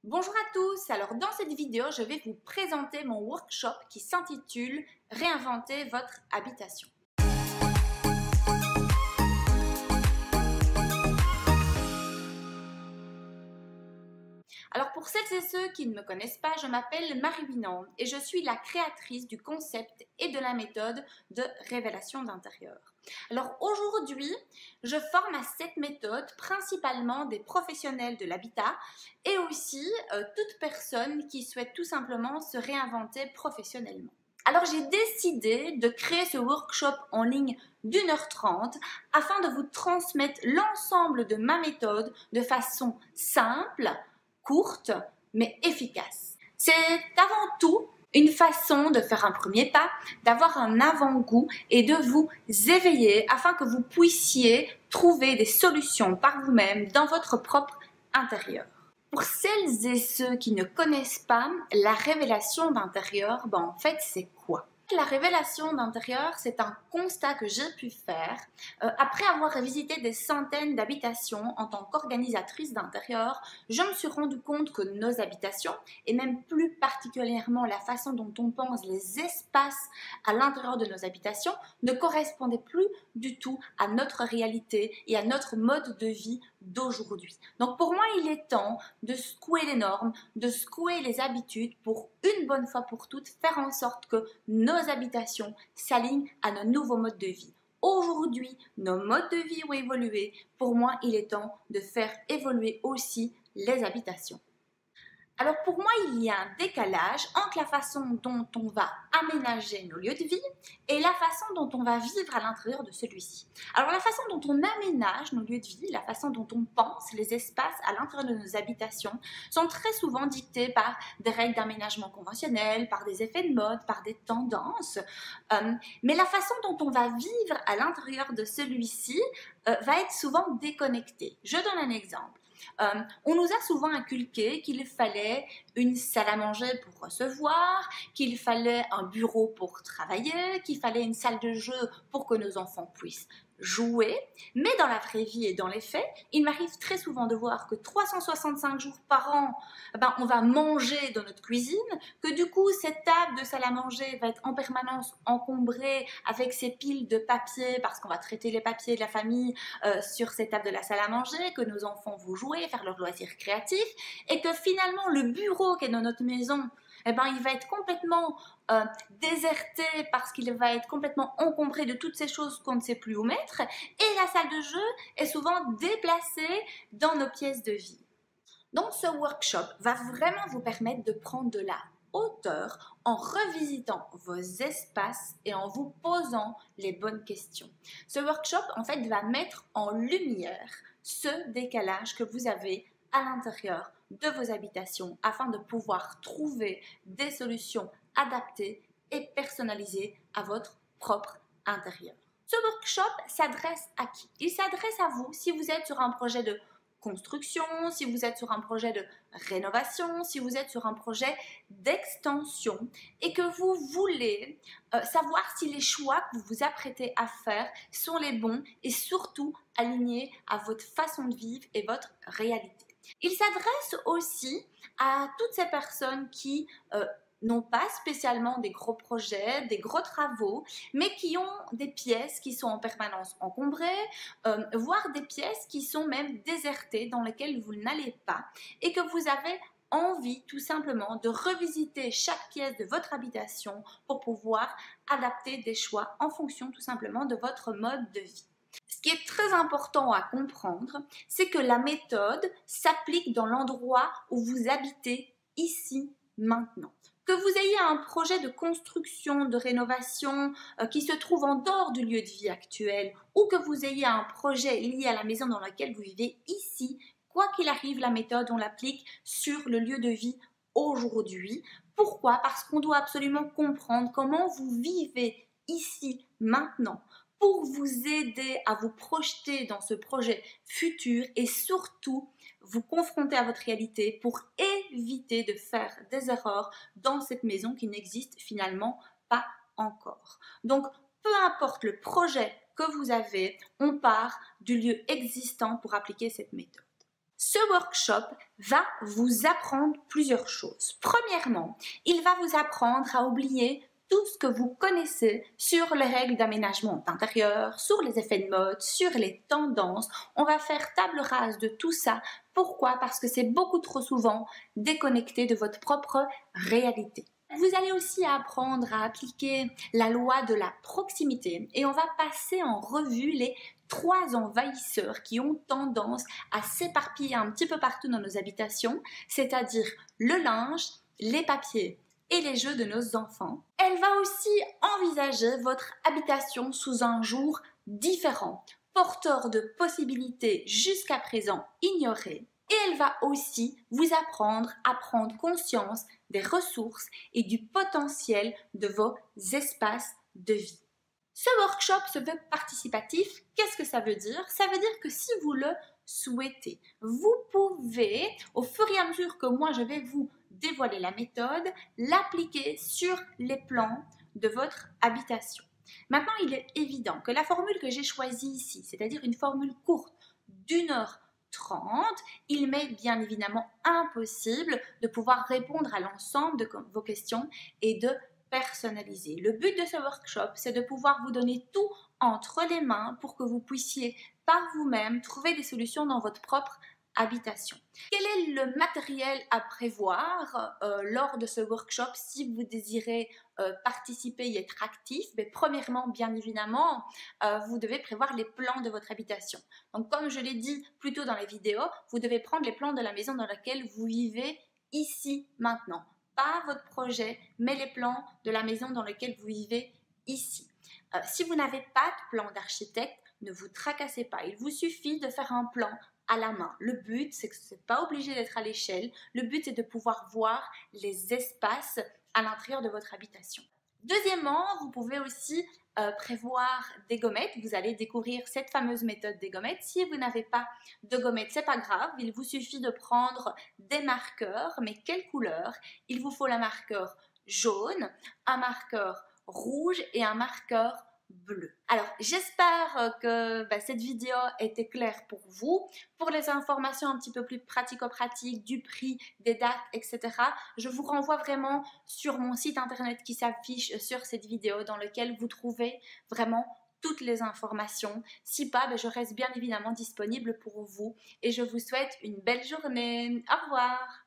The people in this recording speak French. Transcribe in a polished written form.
Bonjour à tous, alors dans cette vidéo, je vais vous présenter mon workshop qui s'intitule « Réinventer votre habitation ». Alors pour celles et ceux qui ne me connaissent pas, je m'appelle Marie Winan et je suis la créatrice du concept et de la méthode de révélation d'intérieur. Alors aujourd'hui, je forme à cette méthode principalement des professionnels de l'habitat et aussi toute personne qui souhaite tout simplement se réinventer professionnellement. Alors j'ai décidé de créer ce workshop en ligne d'1h30 afin de vous transmettre l'ensemble de ma méthode de façon simple, courte, mais efficace. C'est avant tout une façon de faire un premier pas, d'avoir un avant-goût et de vous éveiller afin que vous puissiez trouver des solutions par vous-même dans votre propre intérieur. Pour celles et ceux qui ne connaissent pas la révélation d'intérieur, en fait, c'est quoi? La révélation d'intérieur, c'est un constat que j'ai pu faire après avoir visité des centaines d'habitations en tant qu'organisatrice d'intérieur. Je me suis rendu compte que nos habitations, et même plus particulièrement la façon dont on pense les espaces à l'intérieur de nos habitations, ne correspondaient plus du tout à notre réalité et à notre mode de vie d'aujourd'hui. Donc pour moi, il est temps de secouer les normes, de secouer les habitudes pour une bonne fois pour toutes faire en sorte que nos habitations s'alignent à nos nouveaux modes de vie. Aujourd'hui, nos modes de vie ont évolué. Pour moi, il est temps de faire évoluer aussi les habitations. Alors pour moi, il y a un décalage entre la façon dont on va aménager nos lieux de vie et la façon dont on va vivre à l'intérieur de celui-ci. Alors la façon dont on aménage nos lieux de vie, la façon dont on pense les espaces à l'intérieur de nos habitations sont très souvent dictées par des règles d'aménagement conventionnelles, par des effets de mode, par des tendances. Mais la façon dont on va vivre à l'intérieur de celui-ci va être souvent déconnectée. Je donne un exemple. On nous a souvent inculqué qu'il fallait une salle à manger pour recevoir, qu'il fallait un bureau pour travailler, qu'il fallait une salle de jeu pour que nos enfants puissent jouer. Mais dans la vraie vie et dans les faits, il m'arrive très souvent de voir que 365 jours par an, on va manger dans notre cuisine, que du coup, cette table de salle à manger va être en permanence encombrée avec ces piles de papier parce qu'on va traiter les papiers de la famille sur cette table de la salle à manger, que nos enfants vont jouer, faire leurs loisirs créatifs et que finalement, le bureau qui est dans notre maison, il va être complètement déserté parce qu'il va être complètement encombré de toutes ces choses qu'on ne sait plus où mettre et la salle de jeu est souvent déplacée dans nos pièces de vie. Donc ce workshop va vraiment vous permettre de prendre de la hauteur en revisitant vos espaces et en vous posant les bonnes questions. Ce workshop en fait va mettre en lumière ce décalage que vous avez à l'intérieur de vos habitations afin de pouvoir trouver des solutions adaptées et personnalisées à votre propre intérieur. Ce workshop s'adresse à qui? Il s'adresse à vous si vous êtes sur un projet de construction, si vous êtes sur un projet de rénovation, si vous êtes sur un projet d'extension et que vous voulez savoir si les choix que vous vous apprêtez à faire sont les bons et surtout alignés à votre façon de vivre et votre réalité. Il s'adresse aussi à toutes ces personnes qui n'ont pas spécialement des gros projets, des gros travaux, mais qui ont des pièces qui sont en permanence encombrées, voire des pièces qui sont même désertées, dans lesquelles vous n'allez pas, et que vous avez envie tout simplement de revisiter chaque pièce de votre habitation pour pouvoir adapter des choix en fonction tout simplement de votre mode de vie. Ce qui est très important à comprendre, c'est que la méthode s'applique dans l'endroit où vous habitez ici, maintenant. Que vous ayez un projet de construction, de rénovation qui se trouve en dehors du lieu de vie actuel ou que vous ayez un projet lié à la maison dans laquelle vous vivez ici, quoi qu'il arrive, la méthode, on l'applique sur le lieu de vie aujourd'hui. Pourquoi? Parce qu'on doit absolument comprendre comment vous vivez ici, maintenant, pour vous aider à vous projeter dans ce projet futur et surtout vous confronter à votre réalité pour éviter de faire des erreurs dans cette maison qui n'existe finalement pas encore. Donc, peu importe le projet que vous avez, on part du lieu existant pour appliquer cette méthode. Ce workshop va vous apprendre plusieurs choses. Premièrement, il va vous apprendre à oublier tout ce que vous connaissez sur les règles d'aménagement d'intérieur, sur les effets de mode, sur les tendances. On va faire table rase de tout ça. Pourquoi? Parce que c'est beaucoup trop souvent déconnecté de votre propre réalité. Vous allez aussi apprendre à appliquer la loi de la proximité et on va passer en revue les 3 envahisseurs qui ont tendance à s'éparpiller un petit peu partout dans nos habitations, c'est-à-dire le linge, les papiers et les jeux de nos enfants. Elle va aussi envisager votre habitation sous un jour différent, porteur de possibilités jusqu'à présent ignorées. Et elle va aussi vous apprendre à prendre conscience des ressources et du potentiel de vos espaces de vie. Ce workshop se veut participatif. Qu'est-ce que ça veut dire? Ça veut dire que si vous le souhaitez, vous pouvez, au fur et à mesure que moi je vais vous dévoiler la méthode, l'appliquer sur les plans de votre habitation. Maintenant, il est évident que la formule que j'ai choisie ici, c'est-à-dire une formule courte d'1h30, il m'est bien évidemment impossible de pouvoir répondre à l'ensemble de vos questions et de personnaliser. Le but de ce workshop, c'est de pouvoir vous donner tout entre les mains pour que vous puissiez par vous-même trouver des solutions dans votre propre habitation. Quel est le matériel à prévoir lors de ce workshop si vous désirez participer et être actif? Premièrement, bien évidemment, vous devez prévoir les plans de votre habitation. Donc, comme je l'ai dit plus tôt dans la vidéo, vous devez prendre les plans de la maison dans laquelle vous vivez ici, maintenant. Pas votre projet, mais les plans de la maison dans laquelle vous vivez ici. Si vous n'avez pas de plan d'architecte, ne vous tracassez pas. Il vous suffit de faire un plan à la main. Le but, c'est que ce n'est pas obligé d'être à l'échelle. Le but, c'est de pouvoir voir les espaces à l'intérieur de votre habitation. Deuxièmement, vous pouvez aussi prévoir des gommettes. Vous allez découvrir cette fameuse méthode des gommettes. Si vous n'avez pas de gommettes, c'est pas grave. Il vous suffit de prendre des marqueurs. Mais quelle couleur? Il vous faut la marqueur jaune, un marqueur rouge et un marqueur bleu. Alors, j'espère que cette vidéo était claire pour vous. Pour les informations un petit peu plus pratico-pratiques, du prix, des dates, etc., je vous renvoie vraiment sur mon site internet qui s'affiche sur cette vidéo dans lequel vous trouvez vraiment toutes les informations. Si pas, je reste bien évidemment disponible pour vous et je vous souhaite une belle journée. Au revoir!